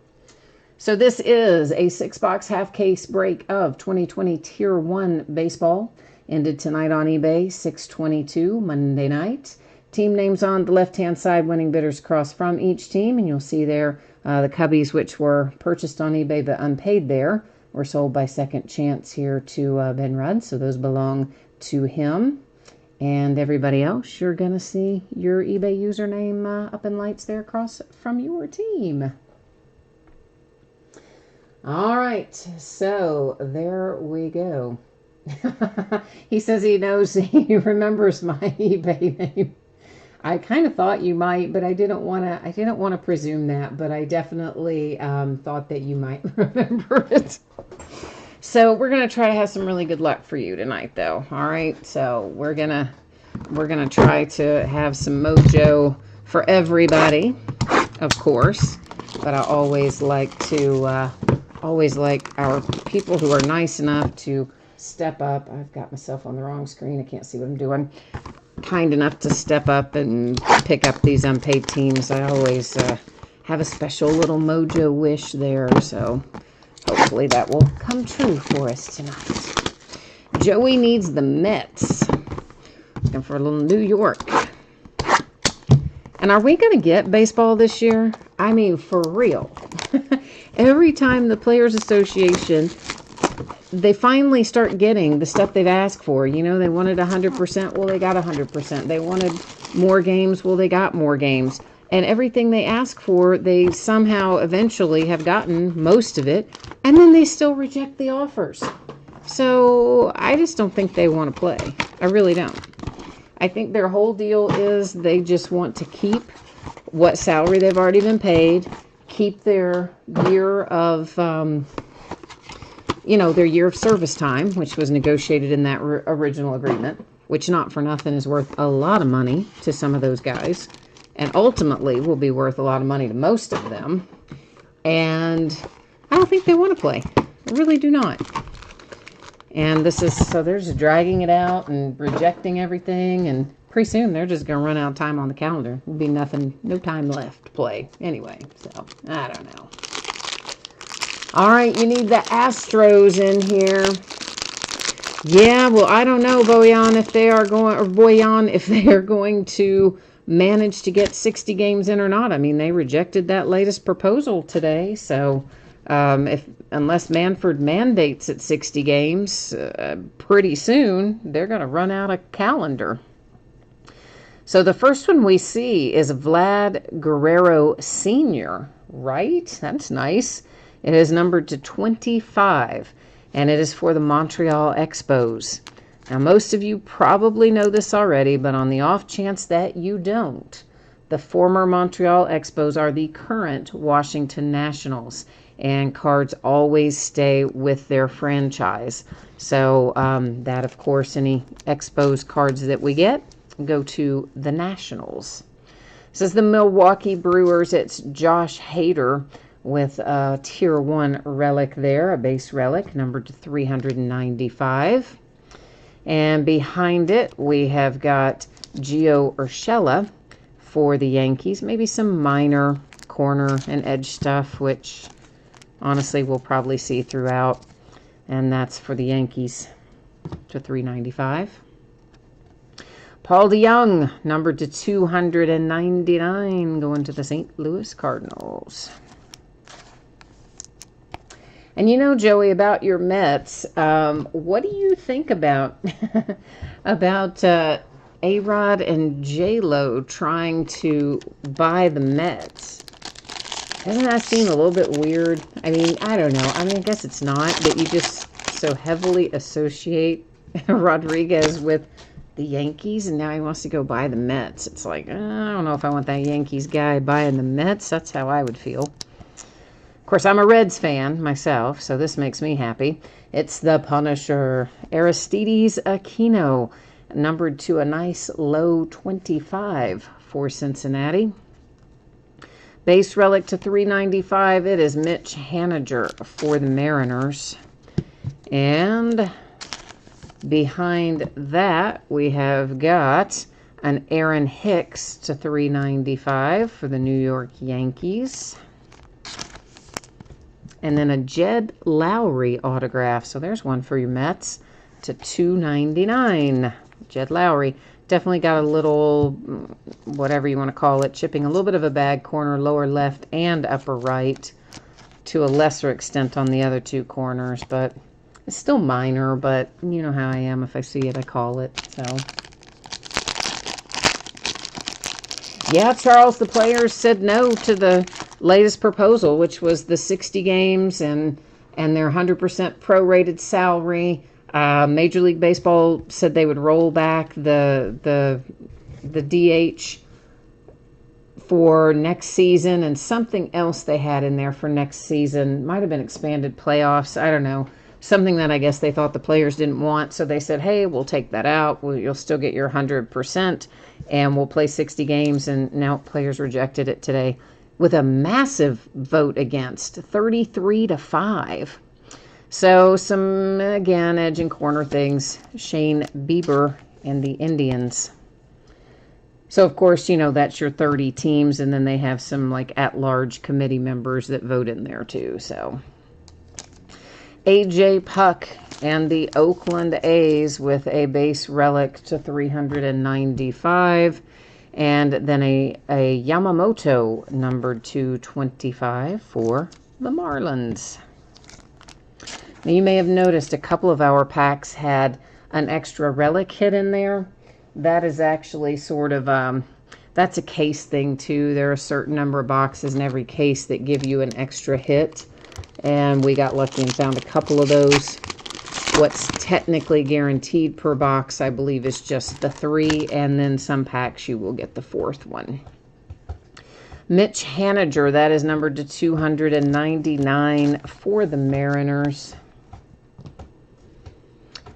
So this is a 6-box half case break of 2020 Tier 1 baseball. Ended tonight on eBay, 6/22, Monday night. Team names on the left-hand side, winning bidders across from each team. And you'll see there the cubbies, which were purchased on eBay but unpaid there, were sold by Second Chance here to Ben Rudd. So those belong to him. And everybody else, you're going to see your eBay username up in lights there across from your team. All right, so there we go. He says he knows, he remembers my eBay name. I kind of thought you might, but I didn't want to presume that, but I definitely thought that you might remember it. So we're going to try to have some really good luck for you tonight, though. All right, so we're gonna try to have some mojo for everybody, of course, but I always like to always like our people who are nice enough to step up. I've got myself on the wrong screen. I can't see what I'm doing. Kind enough to step up and pick up these unpaid teams. I always have a special little mojo wish there, so hopefully that will come true for us tonight. Joey needs the Mets. Looking for a little New York. And are we going to get baseball this year? I mean, for real. Every time the Players Association, they finally start getting the stuff they've asked for. You know, they wanted 100%. Well, they got 100%. They wanted more games. Well, they got more games. And everything they ask for, they somehow eventually have gotten most of it. And then they still reject the offers. So I just don't think they want to play. I really don't. I think their whole deal is they just want to keep what salary they've already been paid, keep their year of, their year of service time, which was negotiated in that original agreement, which not for nothing is worth a lot of money to some of those guys, and ultimately will be worth a lot of money to most of them. And I don't think they want to play. I really do not. And this is, so they're just dragging it out and rejecting everything. And pretty soon they're just going to run out of time on the calendar. There'll be nothing, no time left to play anyway. So, I don't know. All right, you need the Astros in here. Yeah, well, I don't know, Boyan, if they are going to manage to get 60 games in or not. I mean, they rejected that latest proposal today. So, unless Manfred mandates at 60 games, pretty soon they're going to run out of calendar. So the first one we see is Vlad Guerrero Sr., right? That's nice. It is numbered to 25, and it is for the Montreal Expos. Now, most of you probably know this already, but on the off chance that you don't, the former Montreal Expos are the current Washington Nationals. And cards always stay with their franchise. So that, of course, any Expos cards that we get go to the Nationals. This is the Milwaukee Brewers. It's Josh Hader with a Tier 1 relic there, a base relic, numbered to 395. And behind it, we have got Gio Urshela for the Yankees. Maybe some minor corner and edge stuff, which honestly we'll probably see throughout. And that's for the Yankees to 395. Paul DeYoung, numbered to 299, going to the St. Louis Cardinals. And you know, Joey, about your Mets, what do you think about A-Rod and J-Lo trying to buy the Mets? Doesn't that seem a little bit weird? I mean, I don't know. I mean, I guess it's not, but you just so heavily associate Rodriguez with the Yankees, and now he wants to go buy the Mets. It's like, I don't know if I want that Yankees guy buying the Mets. That's how I would feel. Of course, I'm a Reds fan myself, so this makes me happy. It's the Punisher, Aristides Aquino, numbered to a nice low 25 for Cincinnati. Base relic to 395, it is Mitch Haniger for the Mariners. And behind that, we have got an Aaron Hicks to 395 for the New York Yankees. And then a Jed Lowry autograph. So there's one for your Mets to 299. Jed Lowry. Definitely got a little, whatever you want to call it, chipping a little bit of a bad corner, lower left and upper right, to a lesser extent on the other two corners. But it's still minor, but you know how I am. If I see it, I call it. So, yeah, Charles, the Players said no to the latest proposal, which was the 60 games and their 100% prorated salary. Major League Baseball said they would roll back the DH for next season, and something else they had in there for next season. Might have been expanded playoffs. I don't know. Something that I guess they thought the players didn't want. So they said, hey, we'll take that out. You'll still get your 100%, and we'll play 60 games. And now players rejected it today. with a massive vote against, 33-5. So some, again, edge and corner things. Shane Bieber and the Indians. So, of course, you know, that's your 30 teams, and then they have some, like, at-large committee members that vote in there, too. So, A.J. Puck and the Oakland A's with a base relic to 395, and then a Yamamoto numbered to 25 for the Marlins. Now, you may have noticed a couple of our packs had an extra relic hit in there. That is actually sort of, that's a case thing too. There are a certain number of boxes in every case that give you an extra hit. And we got lucky and found a couple of those. What's technically guaranteed per box, I believe, is just the 3. And then some packs you will get the 4th one. Mitch Haniger, that is numbered to 299 for the Mariners.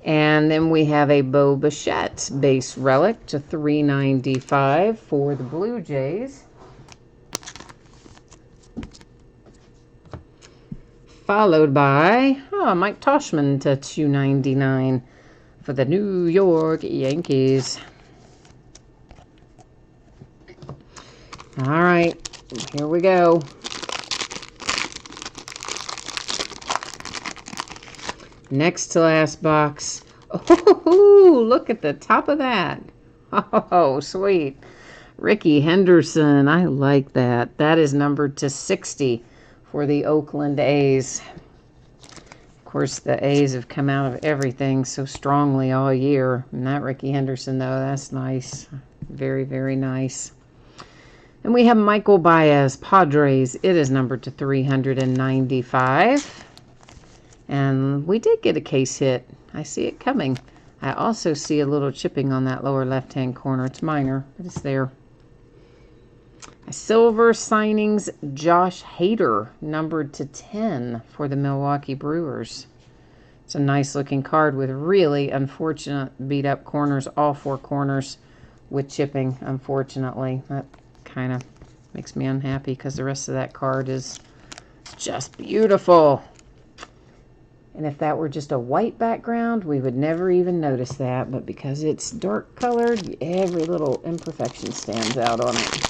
And then we have a Bo Bichette base relic to 395 for the Blue Jays. Followed by Mike Toshman to 299 for the New York Yankees. All right, here we go. Next to last box. Oh, look at the top of that. Oh, sweet. Ricky Henderson. I like that. That is numbered to 60 for the Oakland A's. Of course, the A's have come out of everything so strongly all year. Not Ricky Henderson, though. That's nice. Very, very nice. And we have Michael Baez, Padres. It is numbered to 395. And we did get a case hit. I see it coming. I also see a little chipping on that lower left-hand corner. It's minor, but it's there. A silver signings, Josh Hader, numbered to 10 for the Milwaukee Brewers. It's a nice-looking card with really unfortunate beat-up corners, all 4 corners with chipping, unfortunately. That kind of makes me unhappy because the rest of that card is just beautiful. And if that were just a white background, we would never even notice that. But because it's dark colored, every little imperfection stands out on it.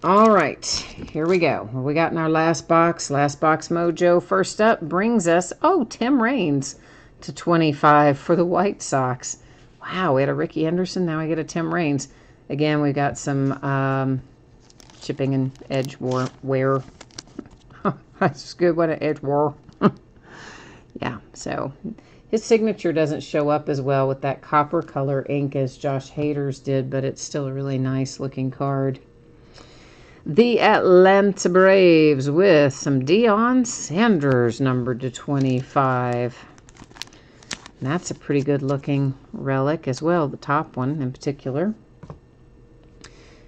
All right, here we go. What we got in our last box? Last box mojo. First up brings us, Tim Raines to 25 for the White Sox. Wow, we had a Ricky Henderson. Now we get a Tim Raines. Again, we got some chipping and edge wear. That's good. What an edge war. Yeah, so his signature doesn't show up as well with that copper color ink as Josh Hader's did, but it's still a really nice looking card. The Atlanta Braves with some Deion Sanders numbered to 25. And that's a pretty good looking relic as well, the top one in particular.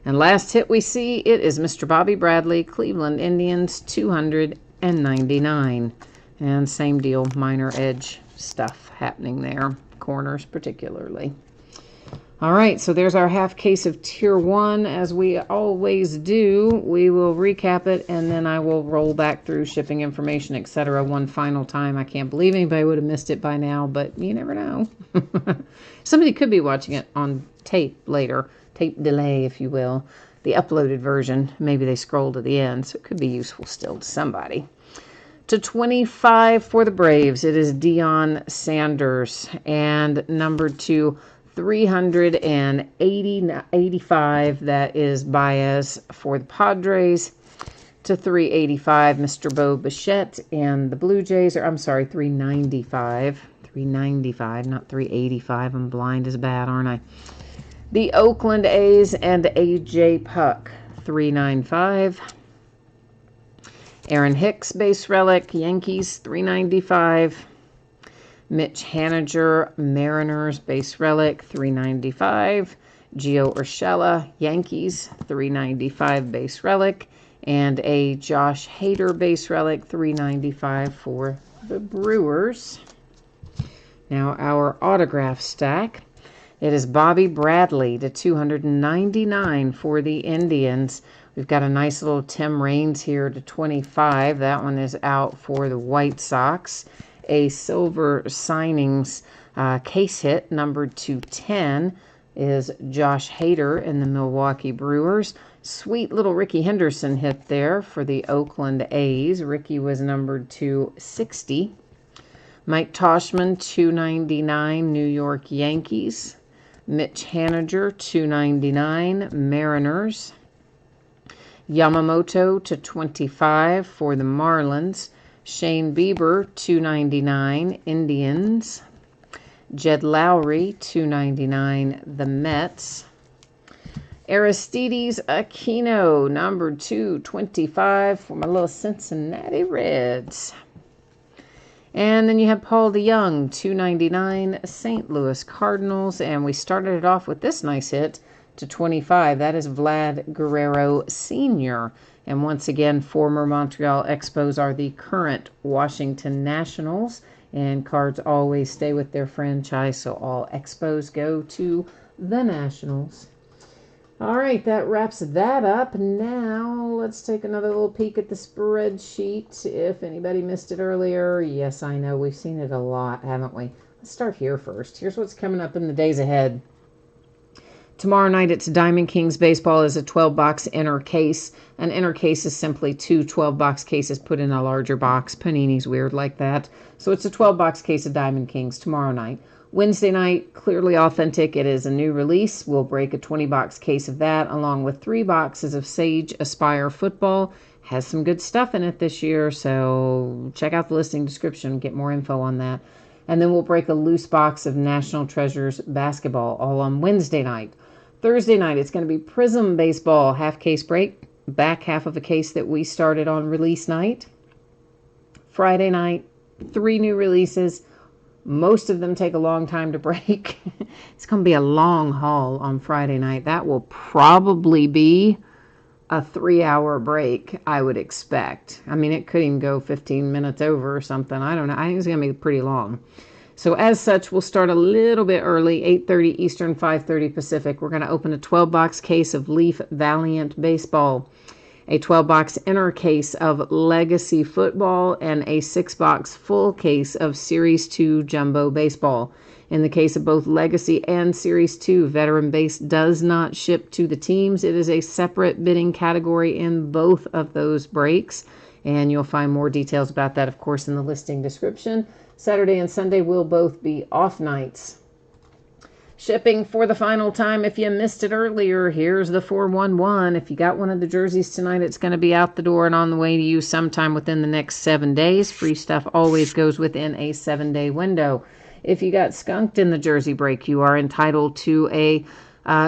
And last hit we see, it is Mr. Bobby Bradley, Cleveland Indians, 299. And same deal, minor edge stuff happening there, corners particularly. All right, so there's our half case of Tier 1. As we always do, we will recap it, and then I will roll back through shipping information, etc. one final time. I can't believe anybody would have missed it by now, but you never know. Somebody could be watching it on tape later. Tape delay, if you will, the uploaded version. Maybe they scroll to the end, so it could be useful still to somebody. To 25 for the Braves, it is Deion Sanders, and numbered to 385, that is Baez for the Padres. To 385, Mr. Bo Bichette and the Blue Jays, or I'm sorry, 395. 395, not 385. I'm blind as a bat, aren't I? The Oakland A's and A.J. Puck, 395. Aaron Hicks, base relic, Yankees, 395. Mitch Haniger, Mariners, base relic, 395. Gio Urshela, Yankees, 395, base relic. And a Josh Hader, base relic, 395 for the Brewers. Now our autograph stack. It is Bobby Bradley to 299 for the Indians. We've got a nice little Tim Raines here to 25. That one is out for the White Sox. A silver signings case hit, numbered to 10, is Josh Hader in the Milwaukee Brewers. Sweet little Ricky Henderson hit there for the Oakland A's. Ricky was numbered to 60. Mike Toshman, 299, New York Yankees. Mitch Haniger, 299, Mariners. Yamamoto to 25 for the Marlins. Shane Bieber, 299, Indians. Jed Lowry, 299, the Mets. Aristides Aquino, number 225 for my little Cincinnati Reds. And then you have Paul DeYoung, 299, St. Louis Cardinals. And we started it off with this nice hit to 25. That is Vlad Guerrero Sr. And once again, former Montreal Expos are the current Washington Nationals. And cards always stay with their franchise, so all Expos go to the Nationals. All right, that wraps that up. Now, let's take another little peek at the spreadsheet. If anybody missed it earlier, yes, I know. We've seen it a lot, haven't we? Let's start here first. Here's what's coming up in the days ahead. Tomorrow night, it's Diamond Kings Baseball as a 12-box inner case. An inner case is simply two 12-box cases put in a larger box. Panini's weird like that. So it's a 12-box case of Diamond Kings tomorrow night. Wednesday night, Clearly Authentic. It is a new release. We'll break a 20-box case of that, along with 3 boxes of Sage Aspire Football. Has some good stuff in it this year, so check out the listing description. Get more info on that. And then we'll break a loose box of National Treasures Basketball, all on Wednesday night. Thursday night, it's going to be Prism Baseball, half case break. Back half of a case that we started on release night. Friday night, 3 new releases. Most of them take a long time to break. It's going to be a long haul on Friday night. That will probably be a 3-hour break, I would expect. I mean, it could even go 15 minutes over or something. I don't know. I think it's going to be pretty long. So as such, we'll start a little bit early, 8:30 Eastern, 5:30 Pacific. We're going to open a 12-box case of Leaf Valiant Baseball, a 12-box inner case of Legacy Football, and a 6-box full case of Series 2 Jumbo Baseball. In the case of both Legacy and Series 2, Veteran Base does not ship to the teams. It is a separate bidding category in both of those breaks, and you'll find more details about that, of course, in the listing description. Saturday and Sunday will both be off nights. Shipping for the final time. If you missed it earlier, here's the 411. If you got one of the jerseys tonight, it's going to be out the door and on the way to you sometime within the next 7 days. Free stuff always goes within a 7-day window. If you got skunked in the jersey break, you are entitled to a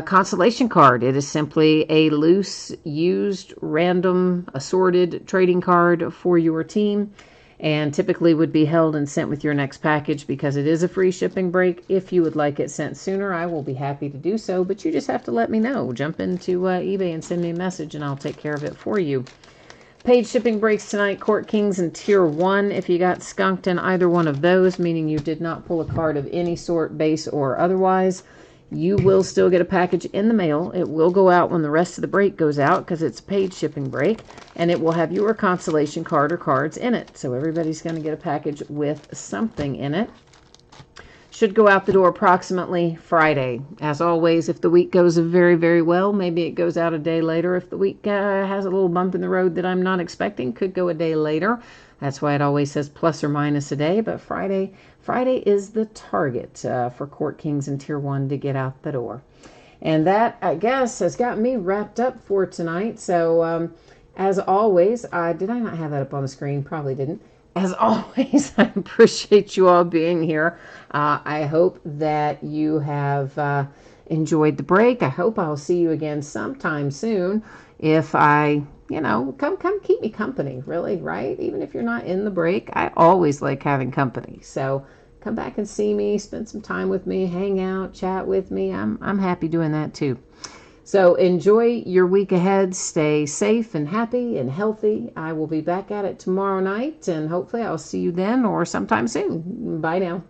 consolation card. It is simply a loose, used, random, assorted trading card for your team, and typically would be held and sent with your next package because it is a free shipping break. If you would like it sent sooner, I will be happy to do so, but you just have to let me know. Jump into eBay and send me a message, and I'll take care of it for you. Paid shipping breaks tonight, Court Kings and Tier 1. If you got skunked in either one of those, meaning you did not pull a card of any sort, base or otherwise, you will still get a package in the mail. It will go out when the rest of the break goes out because it's a paid shipping break, and it will have your consolation card or cards in it. So everybody's going to get a package with something in it. Should go out the door approximately Friday. As always, if the week goes very, very well, maybe it goes out a day later. If the week has a little bump in the road that I'm not expecting, could go a day later. That's why it always says plus or minus a day, but Friday is the target for Court Kings and Tier 1 to get out the door. And that, I guess, has got me wrapped up for tonight. So, as always, did I not have that up on the screen? Probably didn't. As always, I appreciate you all being here. I hope that you have enjoyed the break. I hope I'll see you again sometime soon. If come keep me company, really, right? Even if you're not in the break, I always like having company. So come back and see me, spend some time with me, hang out, chat with me. I'm happy doing that too. So enjoy your week ahead. Stay safe and happy and healthy. I will be back at it tomorrow night, and hopefully I'll see you then or sometime soon. Bye now.